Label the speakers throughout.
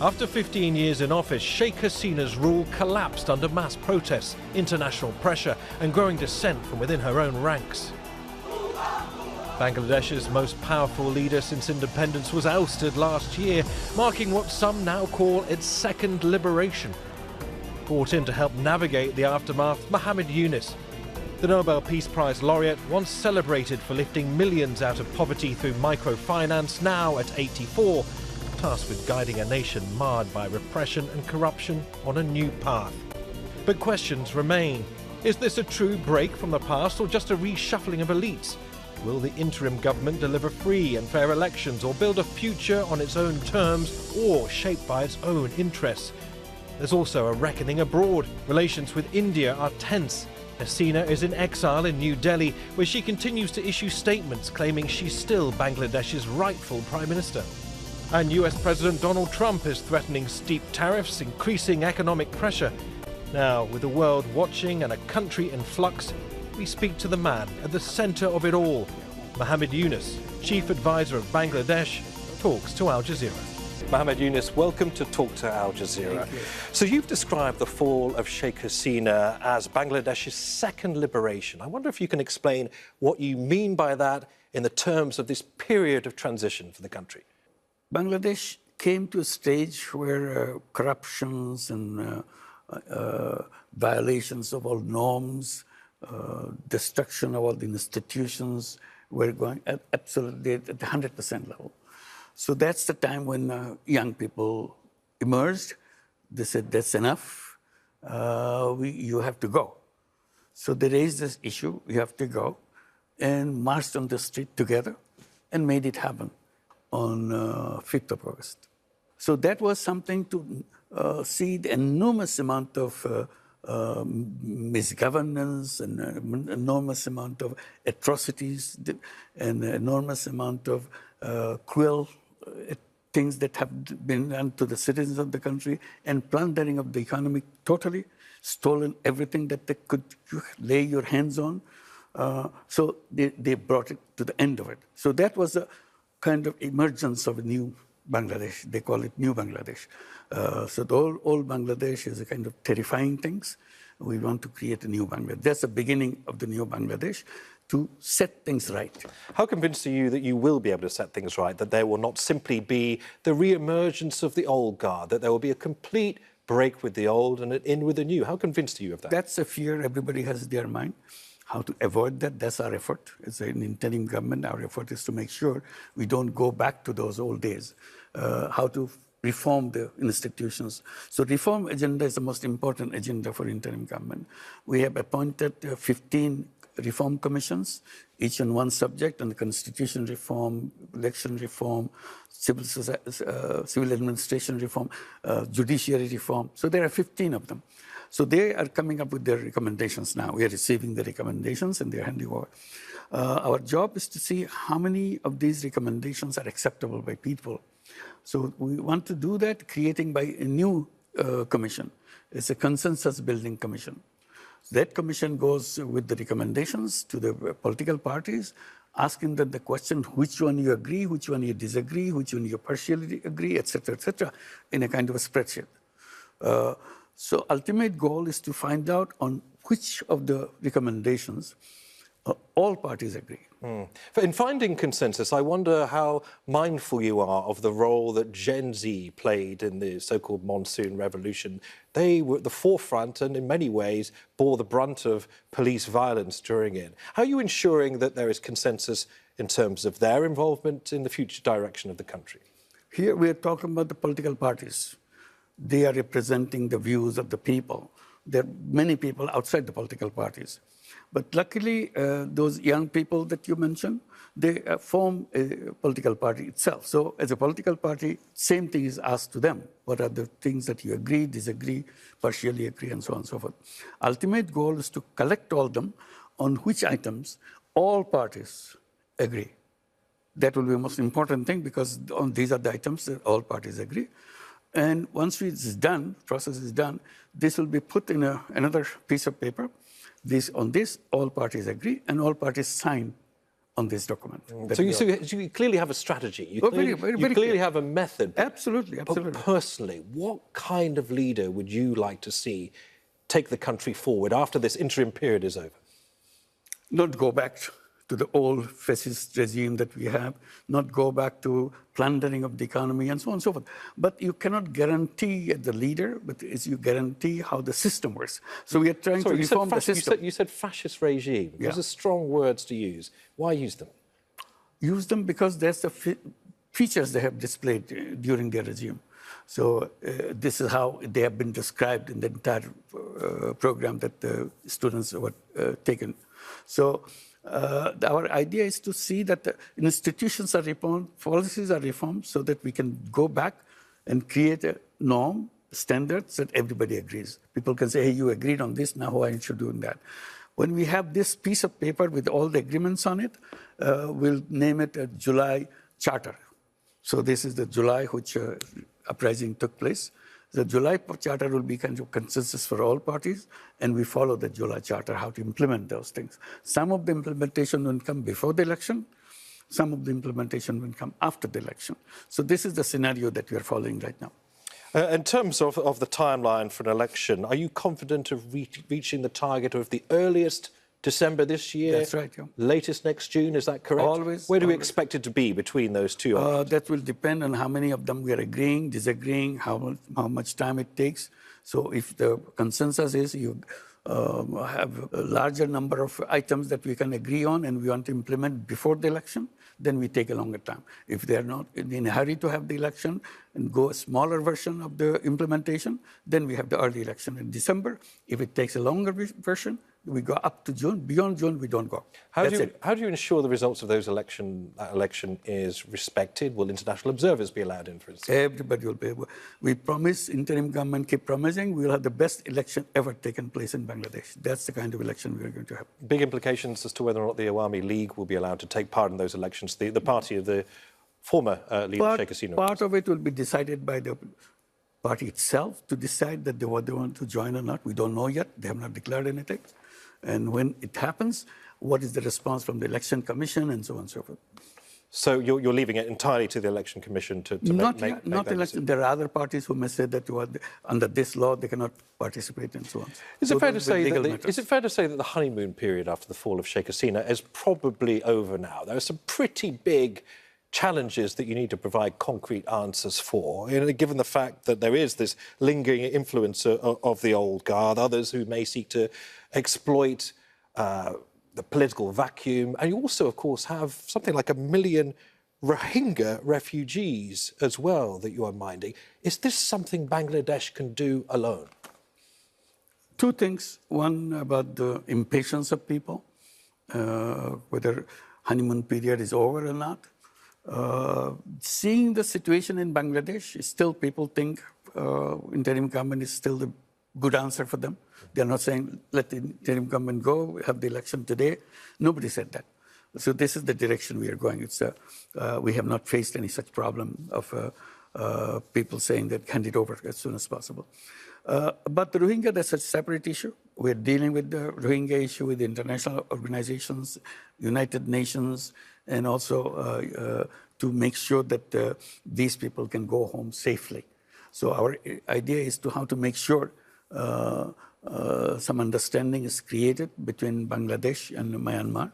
Speaker 1: After 15 years in office, Sheikh Hasina's rule collapsed under mass protests, international pressure and growing dissent from within her own ranks. Bangladesh's most powerful leader since independence was ousted last year, marking what some now call its second liberation. Brought in to help navigate the aftermath, Muhammad Yunus, the Nobel Peace Prize laureate, once celebrated for lifting millions out of poverty through microfinance, now at 84, tasked with guiding a nation marred by repression and corruption on a new path. But questions remain. Is this a true break from the past or just a reshuffling of elites? Will the interim government deliver free and fair elections or build a future on its own terms or shaped by its own interests? There's also a reckoning abroad. Relations with India are tense. Hasina is in exile in New Delhi, where she continues to issue statements claiming she's still Bangladesh's rightful Prime Minister. And US President Donald Trump is threatening steep tariffs, increasing economic pressure. Now, with the world watching and a country in flux, we speak to the man at the centre of it all. Muhammad Yunus, Chief Advisor of Bangladesh, talks to Al Jazeera. Muhammad Yunus, welcome to Talk to Al Jazeera. So you've described the fall of Sheikh Hasina as Bangladesh's second liberation. I wonder if you can explain what you mean by that in the terms of this period of transition for the country.
Speaker 2: Bangladesh came to a stage where corruptions and violations of all norms, destruction of all the institutions were going absolutely at the 100% level. So that's the time when young people emerged. They said, that's enough, you have to go. So they raised this issue, you have to go, and marched on the street together and made it happen on 5th of August. So that was something to see the enormous amount of misgovernance and enormous amount of atrocities and enormous amount of cruel things that have been done to the citizens of the country and plundering of the economy totally, stolen everything that they could lay your hands on. So they brought it to the end of it. So that was a kind of emergence of a new Bangladesh. They call it New Bangladesh. So the old Bangladesh is a kind of terrifying things. We want to create a new Bangladesh. That's the beginning of the new Bangladesh, to set things right.
Speaker 1: How convinced are you that you will be able to set things right, that there will not simply be the re-emergence of the old guard, that there will be a complete break with the old and in with the new? How convinced are you of that?
Speaker 2: That's a fear everybody has in their mind. How to avoid that, that's our effort. As an interim government, our effort is to make sure we don't go back to those old days. How to reform the institutions. So reform agenda is the most important agenda for interim government. We have appointed 15 reform commissions, each on one subject, on the constitution reform, election reform, civil administration reform, judiciary reform. So there are 15 of them. So they are coming up with their recommendations now. We are receiving the recommendations and they are handing over. Our job is to see how many of these recommendations are acceptable by people. So we want to do that, creating by a new commission. It's a consensus building commission. That commission goes with the recommendations to the political parties, asking them the question, which one you agree, which one you disagree, which one you partially agree, etc., in a kind of a spreadsheet. So ultimate goal is to find out on which of the recommendations all parties agree.
Speaker 1: In finding consensus, I wonder how mindful you are of the role that Gen Z played in the so-called Monsoon Revolution. They were at the forefront and in many ways bore the brunt of police violence during it. How are you ensuring that there is consensus in terms of their involvement in the future direction of the country?
Speaker 2: Here we are talking about the political parties. They are representing the views of the people. There are many people outside the political parties. But luckily, those young people that you mentioned, they form a political party itself. So as a political party, same thing is asked to them. What are the things that you agree, disagree, partially agree, and so on and so forth. Ultimate goal is to collect all them on which items all parties agree. That will be the most important thing because on these are the items that all parties agree. And once it's done, process is done, this will be put in another piece of paper. On this, all parties agree, and all parties sign on this document.
Speaker 3: So you clearly have a strategy. You
Speaker 2: very
Speaker 3: clearly
Speaker 2: clear.
Speaker 3: have a method.
Speaker 2: Absolutely.
Speaker 3: But personally, what kind of leader would you like to see take the country forward after this interim period is over?
Speaker 2: Not go back to the old fascist regime that we have, not go back to plundering of the economy and so on and so forth. But you cannot guarantee the leader, but you guarantee how the system works. So we are trying to reform the system.
Speaker 3: You said fascist regime. Those are strong words to use. Why use them?
Speaker 2: Use them because that's the features they have displayed during their regime. So this is how they have been described in the entire program that the students were taken. So our idea is to see that the institutions are reformed, policies are reformed, so that we can go back and create a norm, standards that everybody agrees. People can say, hey, you agreed on this, now why aren't you doing that? When we have this piece of paper with all the agreements on it, we'll name it a July Charter. So this is the July which uprising took place. The July Charter will be kind of consensus for all parties, and we follow the July Charter, how to implement those things. Some of the implementation will come before the election. Some of the implementation will come after the election. So this is the scenario that we are following right now.
Speaker 3: In terms of the timeline for an election, are you confident of reaching the target of the earliest December this year?
Speaker 2: That's right, yeah.
Speaker 3: Latest next June, is that correct?
Speaker 2: Always.
Speaker 3: Where do we expect it to be between those two options?
Speaker 2: That will depend on how many of them we are agreeing, disagreeing, how much time it takes. So if the consensus is you have a larger number of items that we can agree on and we want to implement before the election, then we take a longer time. If they are not in a hurry to have the election and go a smaller version of the implementation, then we have the early election in December. If it takes a longer version, we go up to June. Beyond June, we don't go.
Speaker 3: How do you ensure the results of that election is respected? Will international observers be allowed in, for instance?
Speaker 2: Everybody will be able. We promise, interim government keep promising, we will have the best election ever taken place in Bangladesh. That's the kind of election we are going to have.
Speaker 3: Big implications as to whether or not the Awami League will be allowed to take part in those elections, the party of the former leader, Sheikh Hasina.
Speaker 2: Part of it will be decided by the party itself to decide that they want to join or not. We don't know yet. They have not declared anything. And when it happens, what is the response from the Election Commission and so on and so forth.
Speaker 3: So you're leaving it entirely to the Election Commission to make that
Speaker 2: election. There are other parties who may say that under this law they cannot participate and so on.
Speaker 3: Is it fair to say that the honeymoon period after the fall of Sheikh Hasina is probably over now? There are some pretty big challenges that you need to provide concrete answers for, given the fact that there is this lingering influence of the old guard, others who may seek to exploit the political vacuum. And you also, of course, have something like 1 million Rohingya refugees as well that you are minding. Is this something Bangladesh can do alone?
Speaker 2: Two things. One, about the impatience of people, whether honeymoon period is over or not. Seeing the situation in Bangladesh, still people think interim government is still the good answer for them. They're not saying, let the interim government go, have the election today. Nobody said that. So this is the direction we are going. We have not faced any such problem of people saying that hand it over as soon as possible. But the Rohingya, that's a separate issue. We're dealing with the Rohingya issue with international organizations, United Nations, and also to make sure that these people can go home safely. So our idea is how to make sure some understanding is created between Bangladesh and Myanmar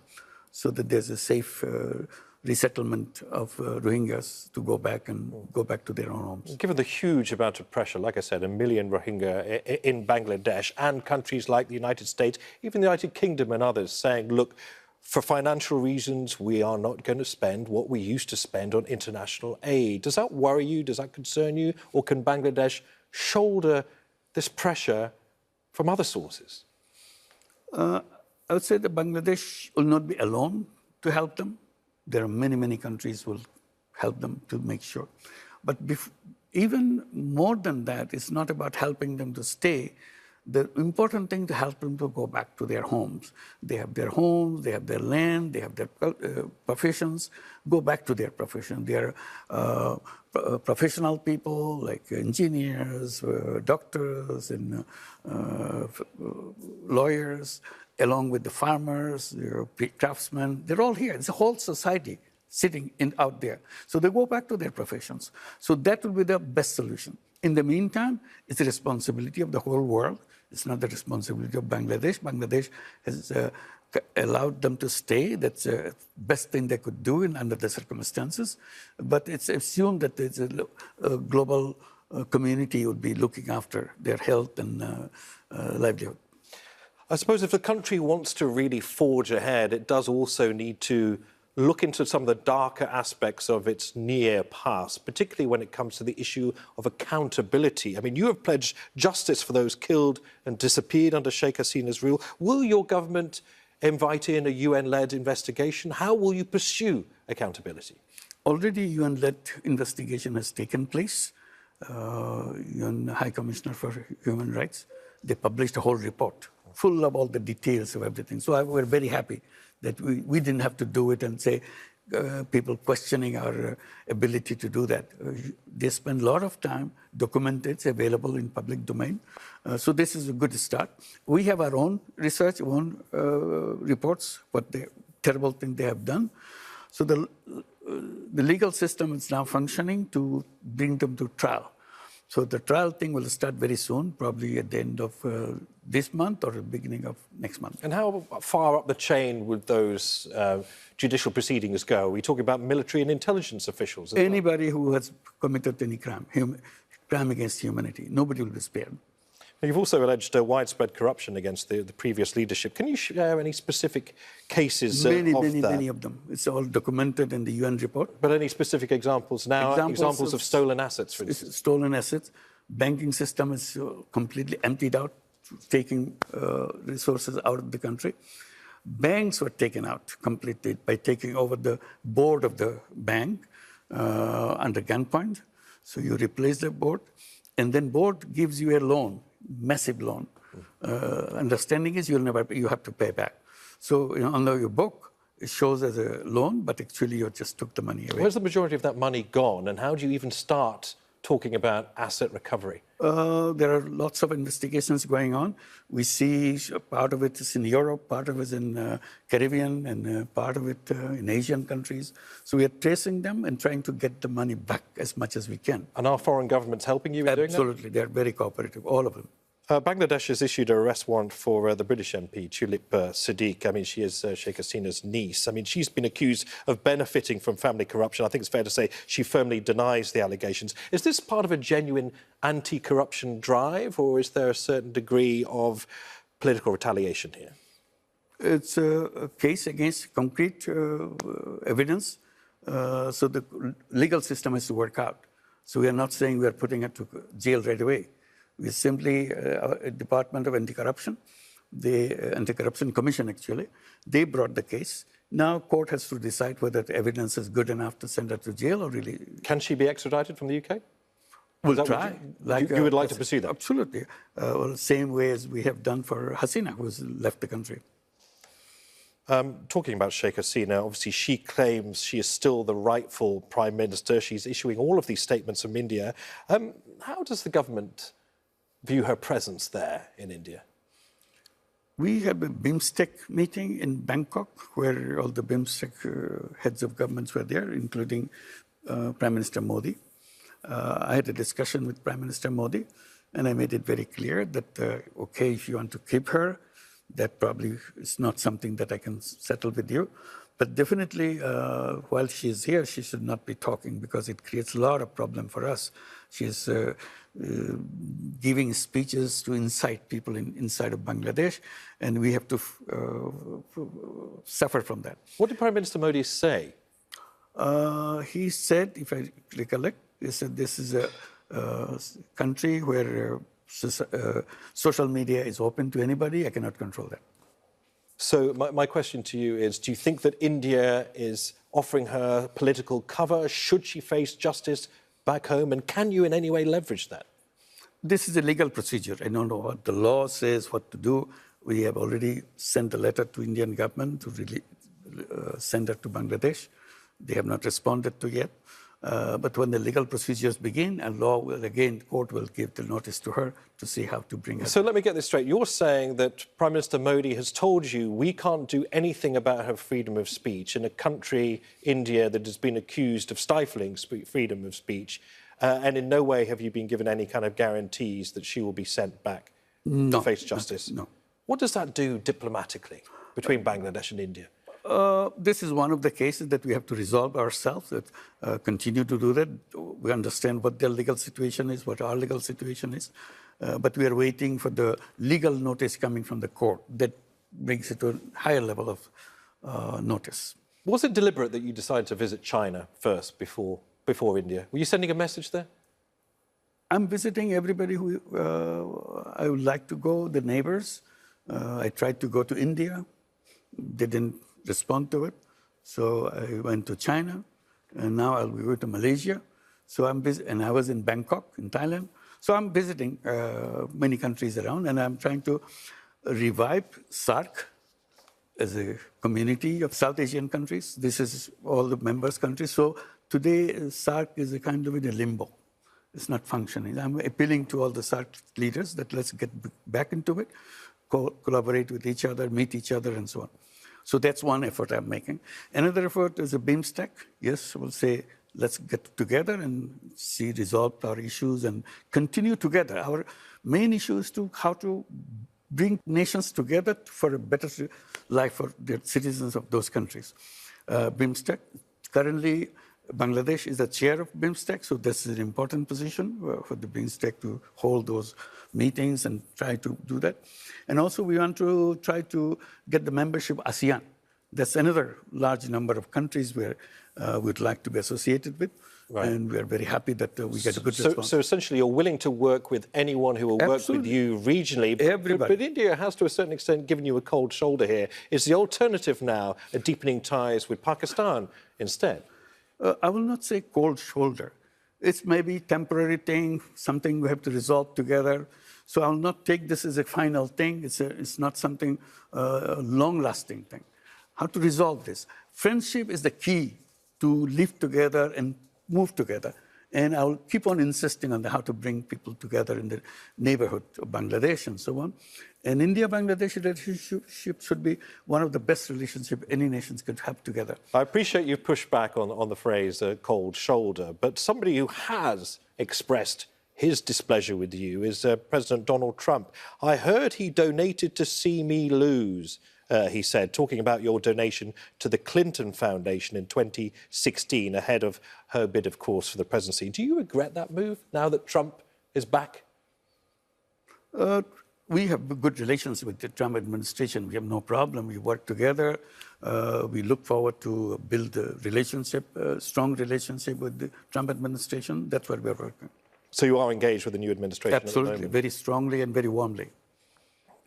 Speaker 2: so that there's a safe resettlement of Rohingyas to go back to their own homes.
Speaker 3: Given the huge amount of pressure, like I said, 1 million Rohingya in Bangladesh and countries like the United States, even the United Kingdom and others saying, look, for financial reasons, we are not going to spend what we used to spend on international aid. Does that worry you? Does that concern you? Or can Bangladesh shoulder this pressure from other sources?
Speaker 2: I would say that Bangladesh will not be alone to help them. There are many, many countries who will help them to make sure. But even more than that, it's not about helping them to stay. The important thing to help them to go back to their homes. They have their homes, they have their land, they have their professions. Go back to their profession. They are professional people like engineers, doctors, and lawyers, along with the farmers, craftsmen. They're all here. It's a whole society sitting out there. So they go back to their professions. So that will be the best solution. In the meantime, it's the responsibility of the whole world. It's not the responsibility of Bangladesh. Bangladesh has allowed them to stay. That's the best thing they could do under the circumstances. But it's assumed that there's a global community would be looking after their health and livelihood.
Speaker 3: I suppose if the country wants to really forge ahead, it does also need to look into some of the darker aspects of its near past, particularly when it comes to the issue of accountability. I mean, you have pledged justice for those killed and disappeared under Sheikh Hasina's rule. Will your government invite in a UN-led investigation? How will you pursue accountability?
Speaker 2: Already UN-led investigation has taken place. UN High Commissioner for Human Rights, they published a whole report full of all the details of everything. So we're very happy that we didn't have to do it and say people questioning our ability to do that. They spend a lot of time documented, it's available in public domain. So this is a good start. We have our own research, own reports, what the terrible thing they have done. So the legal system is now functioning to bring them to trial. So the trial thing will start very soon, probably at the end of this month or the beginning of next month.
Speaker 3: And how far up the chain would those judicial proceedings go? Are we talking about military and intelligence officials?
Speaker 2: Anybody who has committed any crime against humanity, nobody will be spared.
Speaker 3: You've also alleged widespread corruption against the previous leadership. Can you share any specific cases of that?
Speaker 2: Many of them. It's all documented in the UN report.
Speaker 3: But any specific examples now? Examples of stolen assets, for instance?
Speaker 2: Stolen assets. Banking system is completely emptied out, taking resources out of the country. Banks were taken out completely by taking over the board of the bank under gunpoint. So you replace the board, and then board gives you a loan. Massive loan. Understanding is you have to pay back. So on your book, it shows as a loan, but actually you just took the money away.
Speaker 3: Where's the majority of that money gone, and how do you even start talking about asset recovery?
Speaker 2: There are lots of investigations going on. We see part of it is in Europe, part of it is in Caribbean, and part of it in Asian countries. So we are tracing them and trying to get the money back as much as we can.
Speaker 3: And are foreign governments helping you in doing that?
Speaker 2: Absolutely. They are very cooperative, all of them.
Speaker 3: Bangladesh has issued an arrest warrant for the British MP, Tulip Siddiq. I mean, she is Sheikh Hasina's niece. I mean, she's been accused of benefiting from family corruption. I think it's fair to say she firmly denies the allegations. Is this part of a genuine anti-corruption drive, or is there a certain degree of political retaliation here?
Speaker 2: It's a case against concrete evidence. So the legal system has to work out. So we are not saying we are putting her to jail right away. We simply, Department of Anti-Corruption, the Anti-Corruption Commission actually, they brought the case. Now court has to decide whether the evidence is good enough to send her to jail or really...
Speaker 3: Can she be extradited from the UK?
Speaker 2: We'll try.
Speaker 3: You would like to pursue that?
Speaker 2: Absolutely. Well, same way as we have done for Hasina, who's left the country.
Speaker 3: Talking about Sheikh Hasina, obviously she claims she is still the rightful Prime Minister. She's issuing all of these statements from India. How does the government view her presence there in India?
Speaker 2: We had a BIMSTEC meeting in Bangkok where all the BIMSTEC heads of governments were there, including Prime Minister Modi. I had a discussion with Prime Minister Modi, and I made it very clear that, okay, if you want to keep her, that probably is not something that I can settle with you. But definitely, while she's here, she should not be talking because it creates a lot of problem for us. She's giving speeches to incite people inside of Bangladesh, and we have to suffer from that.
Speaker 3: What did Prime Minister Modi say?
Speaker 2: He said, if I recollect, he said this is a country where social media is open to anybody. I cannot control that.
Speaker 3: So my question to you is, do you think that India is offering her political cover? Should she face justice back home? And can you in any way leverage that?
Speaker 2: This is a legal procedure. I don't know what the law says, what to do. We have already sent a letter to Indian government to really send it to Bangladesh. They have not responded to yet. But when the legal procedures begin, a law will again, court will give the notice to her to see how to bring her.
Speaker 3: So let me get this straight. You're saying that Prime Minister Modi has told you we can't do anything about her freedom of speech in a country, India, that has been accused of stifling freedom of speech, and in no way have you been given any kind of guarantees that she will be sent back to face justice?
Speaker 2: No.
Speaker 3: What does that do diplomatically between Bangladesh and India?
Speaker 2: This is one of the cases that we have to resolve ourselves, continue to do that. We understand what their legal situation is, what our legal situation is, but we are waiting for the legal notice coming from the court that brings it to a higher level of notice.
Speaker 3: Was it deliberate that you decided to visit China first before India? Were you sending a message there?
Speaker 2: I'm visiting everybody who I would like to go, the neighbors. I tried to go to India. They didn't respond to it. So I went to China, and now I'll go to Malaysia. So I'm busy, and I was in Bangkok, in Thailand. So I'm visiting many countries around, and I'm trying to revive SAARC as a community of South Asian countries. This is all the members countries. So today, SAARC is a kind of in a limbo. It's not functioning. I'm appealing to all the SAARC leaders that let's get back into it, collaborate with each other, meet each other, and so on. So that's one effort I'm making. Another effort is a BIMSTEC. Yes, we'll say, let's get together and resolve our issues and continue together. Our main issue is how to bring nations together for a better life for the citizens of those countries. BIMSTEC, currently, Bangladesh is the chair of BIMSTEC, so this is an important position for the BIMSTEC to hold those meetings and try to do that. And also we want to try to get the membership of ASEAN. That's another large number of countries where we'd like to be associated with. Right. And we're very happy that we get a good response.
Speaker 3: So essentially you're willing to work with anyone who will work with you regionally.
Speaker 2: Everybody.
Speaker 3: But India has to a certain extent given you a cold shoulder here. Is the alternative now a deepening ties with Pakistan instead?
Speaker 2: I will not say cold shoulder. It's maybe temporary thing, something we have to resolve together. So I'll not take this as a final thing. It's not something long-lasting thing. How to resolve this? Friendship is the key to live together and move together. And I'll keep on insisting on how to bring people together in the neighborhood of Bangladesh and so on. And India-Bangladesh relationship should be one of the best relationships any nations could have together.
Speaker 3: I appreciate you've pushed back on the phrase cold shoulder, but somebody who has expressed his displeasure with you is President Donald Trump. I heard he donated to see me lose, he said, talking about your donation to the Clinton Foundation in 2016, ahead of her bid, of course, for the presidency. Do you regret that move now that Trump is back?
Speaker 2: We have good relations with the Trump administration. We have no problem. We work together. We look forward to build a relationship, a strong relationship with the Trump administration. That's what we're working.
Speaker 3: So you are engaged with the new administration?
Speaker 2: Absolutely, very strongly and very warmly.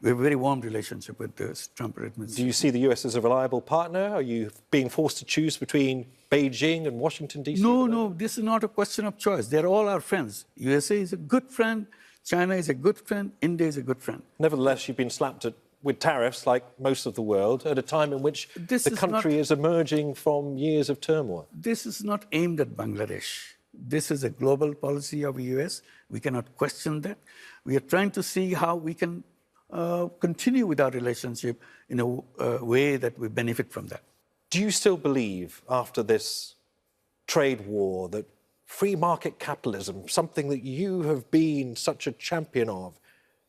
Speaker 2: We have a very warm relationship with the Trump administration.
Speaker 3: Do you see the US as a reliable partner? Are you being forced to choose between Beijing and Washington, D.C.?
Speaker 2: No, this is not a question of choice. They're all our friends. USA is a good friend. China is a good friend. India is a good friend.
Speaker 3: Nevertheless, you've been slapped with tariffs, like most of the world, at a time in which the country is emerging from years of turmoil.
Speaker 2: This is not aimed at Bangladesh. This is a global policy of the US. We cannot question that. We are trying to see how we can continue with our relationship in a way that we benefit from that.
Speaker 3: Do you still believe, after this trade war, that free market capitalism, something that you have been such a champion of,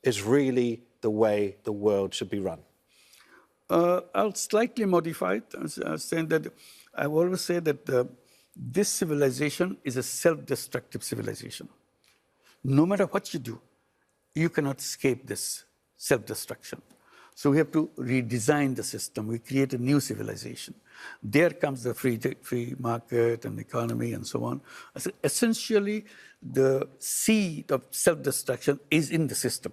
Speaker 3: is really the way the world should be run?
Speaker 2: I'll slightly modify it, saying that I've always said that this civilization is a self-destructive civilization. No matter what you do, you cannot escape this self-destruction. So we have to redesign the system. We create a new civilization. There comes the free market and economy and so on. So essentially, the seed of self-destruction is in the system.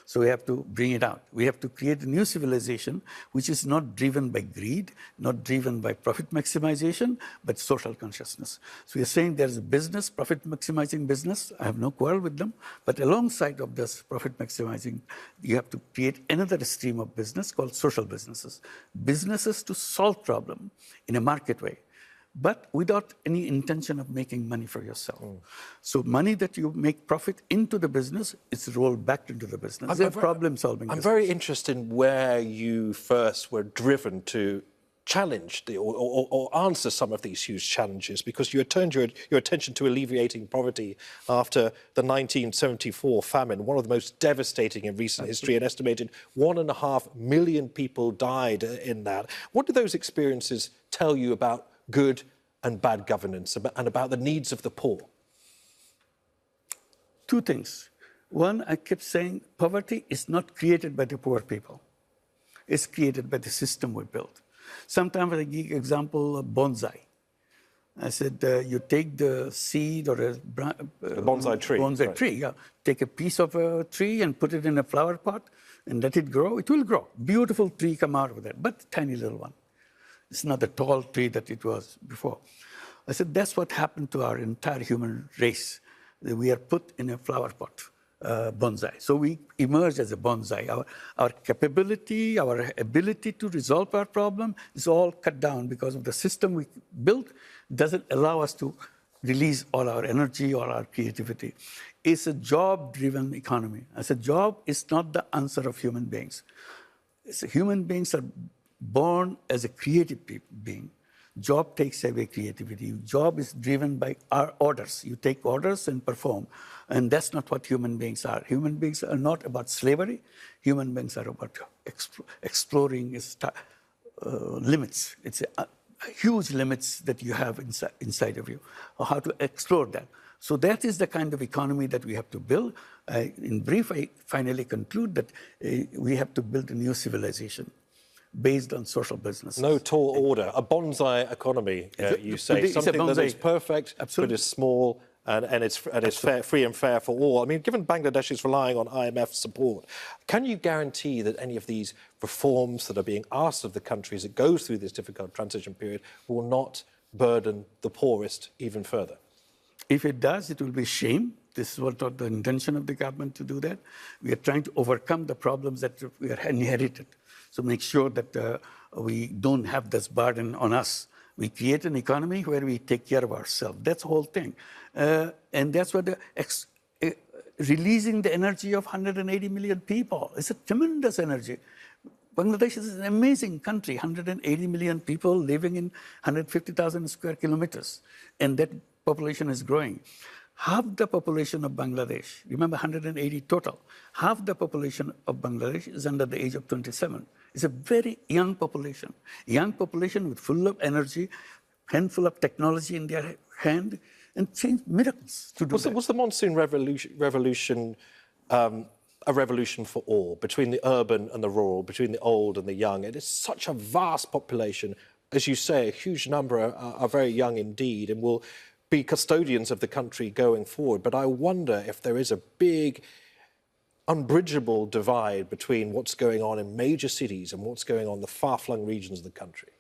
Speaker 2: So we have to bring it out. We have to create a new civilization which is not driven by greed, not driven by profit maximization, but social consciousness. So we're saying there's a business, profit maximizing business. I have no quarrel with them. But alongside of this profit maximizing, you have to create another stream of business called social businesses. Businesses to solve problems in a market way, but without any intention of making money for yourself. So money that you make profit into the business, it's rolled back into the business. They're problem-solving.
Speaker 3: I'm very interested in where you first were driven to challenge or answer some of these huge challenges, because you had turned your attention to alleviating poverty after the 1974 famine, one of the most devastating in recent history. An estimated 1.5 million people died in that. What do those experiences tell you about good and bad governance and about the needs of the poor?
Speaker 2: Two things. One, I kept saying poverty is not created by the poor people. It's created by the system we built. Sometimes I give example of bonsai. I said, you take the seed or a
Speaker 3: bonsai tree.
Speaker 2: Bonsai
Speaker 3: right.
Speaker 2: tree, yeah. Take a piece of a tree and put it in a flower pot and let it grow. It will grow. Beautiful tree come out of that, but tiny little one. It's not the tall tree that it was before. I said, that's what happened to our entire human race. We are put in a flower pot, bonsai. So we emerge as a bonsai. Our capability, our ability to resolve our problem is all cut down because of the system we built doesn't allow us to release all our energy or our creativity. It's a job-driven economy. I said, job is not the answer of human beings. Human beings are born as a creative being. Job takes away creativity. Job is driven by our orders. You take orders and perform. And that's not what human beings are. Human beings are not about slavery. Human beings are about exploring limits. It's huge limits that you have inside of you, or how to explore that. So that is the kind of economy that we have to build. In brief, I finally conclude that we have to build a new civilization based on social business.
Speaker 3: No tall order, a bonsai economy, you say. Something that is perfect,
Speaker 2: absolutely,
Speaker 3: but is small and it's free and fair for all. I mean, given Bangladesh is relying on IMF support, can you guarantee that any of these reforms that are being asked of the country as it goes through this difficult transition period will not burden the poorest even further?
Speaker 2: If it does, it will be a shame. This is what the intention of the government to do that. We are trying to overcome the problems that we are inherited. So make sure that we don't have this burden on us. We create an economy where we take care of ourselves. That's the whole thing. And that's what releasing the energy of 180 million people. It's a tremendous energy. Bangladesh is an amazing country, 180 million people living in 150,000 square kilometers. And that population is growing. Half the population of Bangladesh, remember 180 total, half the population of Bangladesh is under the age of 27. It's a very young population with full of energy, handful of technology in their hand, and change miracles to do that.
Speaker 3: Was the Monsoon Revolution a revolution for all, between the urban and the rural, between the old and the young? It is such a vast population. As you say, a huge number are very young indeed and will be custodians of the country going forward. But I wonder if there is a big, unbridgeable divide between what's going on in major cities and what's going on in the far-flung regions of the country.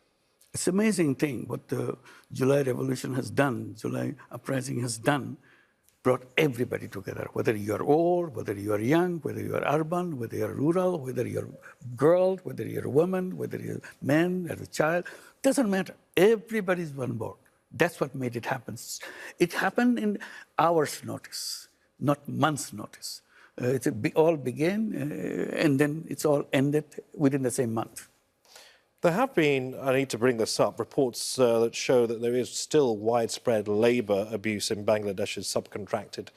Speaker 2: It's an amazing thing what the July Revolution has done, July Uprising has done, brought everybody together, whether you're old, whether you're young, whether you're urban, whether you're rural, whether you're girl, whether you're a woman, whether you're a man, or a child, doesn't matter. Everybody's on board. That's what made it happen. It happened in hours' notice, not months' notice. It all began, and then it's all ended within the same month.
Speaker 3: There have been, I need to bring this up, reports that show that there is still widespread labour abuse in Bangladesh's subcontracted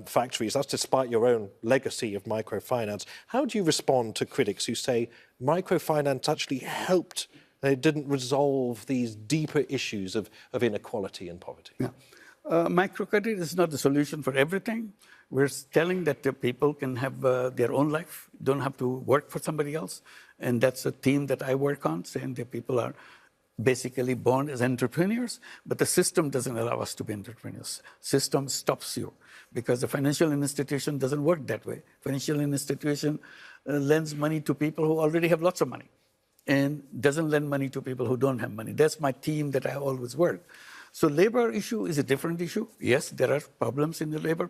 Speaker 3: factories. That's despite your own legacy of microfinance. How do you respond to critics who say microfinance actually helped, they didn't resolve these deeper issues of inequality and poverty?
Speaker 2: Yeah. Microcredit is not the solution for everything. We're telling that the people can have their own life, don't have to work for somebody else. And that's a theme that I work on, saying that people are basically born as entrepreneurs, but the system doesn't allow us to be entrepreneurs. System stops you because the financial institution doesn't work that way. Financial institution lends money to people who already have lots of money and doesn't lend money to people who don't have money. That's my theme that I always work. So labor issue is a different issue. Yes, there are problems in the labor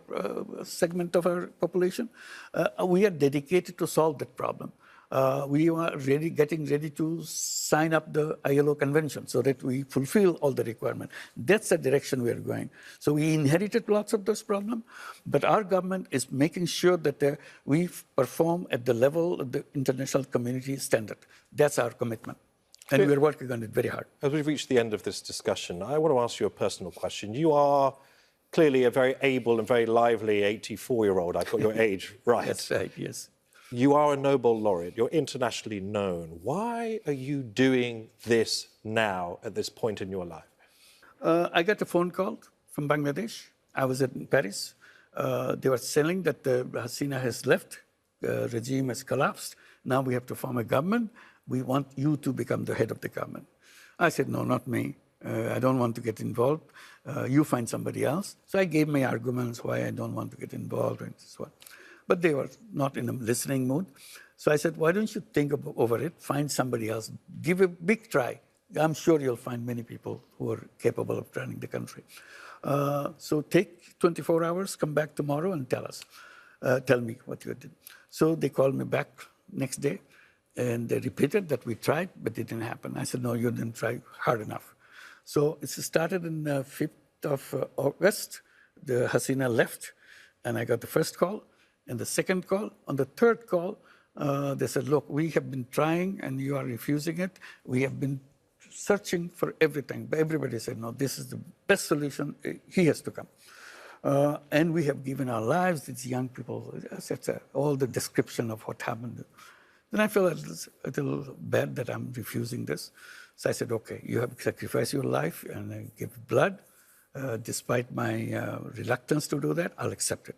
Speaker 2: segment of our population. We are dedicated to solve that problem. We are getting ready to sign up the ILO convention so that we fulfill all the requirements. That's the direction we are going. So we inherited lots of those problems, but our government is making sure that we perform at the level of the international community standard. That's our commitment. And we're working on it very hard.
Speaker 3: As we've reached the end of this discussion, I want to ask you a personal question. You are clearly a very able and very lively 84-year-old. I got your age right.
Speaker 2: That's right, yes.
Speaker 3: You are a Nobel laureate. You're internationally known. Why are you doing this now at this point in your life?
Speaker 2: I got a phone call from Bangladesh. I was in Paris. They were saying that Hasina has left. The regime has collapsed. Now we have to form a government. We want you to become the head of the government. I said, no, not me. I don't want to get involved. You find somebody else. So I gave my arguments why I don't want to get involved and so on. But they were not in a listening mood. So I said, why don't you think over it, find somebody else, give a big try. I'm sure you'll find many people who are capable of running the country. So take 24 hours, come back tomorrow and tell me what you did. So they called me back next day. And they repeated that we tried, but it didn't happen. I said, no, you didn't try hard enough. So it started on the 5th of August. The Hasina left, and I got the first call. And the second call, on the third call, they said, look, we have been trying, and you are refusing it. We have been searching for everything. But everybody said, no, this is the best solution. He has to come. And we have given our lives, these young people, all the description of what happened. Then I felt a little bad that I'm refusing this. So I said, okay, you have sacrificed your life and give blood. Despite my reluctance to do that, I'll accept it.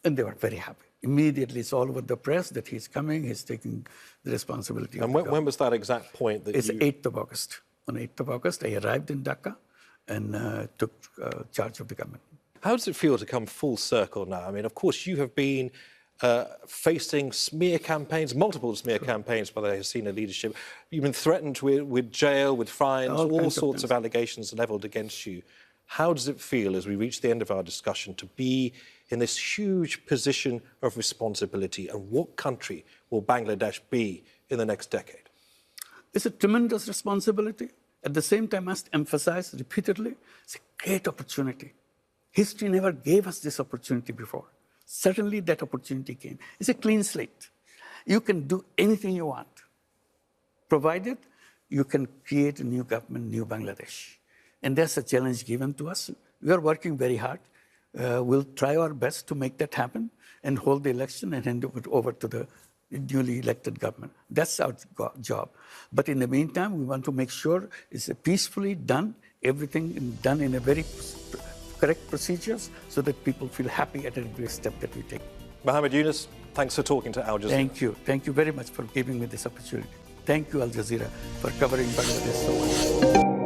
Speaker 2: And they were very happy. Immediately, it's all over the press that he's coming, he's taking the responsibility.
Speaker 3: And when was that exact point that
Speaker 2: It's 8th of August. On 8th of August, I arrived in Dhaka and took charge of the government. How
Speaker 3: does it feel to come full circle now? I mean, of course, you have been facing smear campaigns, multiple smear campaigns by the Hasina leadership. You've been threatened with jail, with fines, all sorts of allegations levelled against you. How does it feel, as we reach the end of our discussion, to be in this huge position of responsibility? And what country will Bangladesh be in the next decade?
Speaker 2: It's a tremendous responsibility. At the same time, I must emphasize repeatedly, it's a great opportunity. History never gave us this opportunity before. Suddenly that opportunity came. It's a clean slate. You can do anything you want, provided you can create a new government, new Bangladesh. And that's a challenge given to us. We are working very hard. We'll try our best to make that happen and hold the election and hand it over to the newly elected government. That's our job. But in the meantime, we want to make sure it's peacefully done, everything done in a very correct procedures so that people feel happy at every step that we take.
Speaker 3: Mohammed Yunus, thanks for talking to Al Jazeera.
Speaker 2: Thank you. Thank you very much for giving me this opportunity. Thank you, Al Jazeera, for covering Bangladesh so well.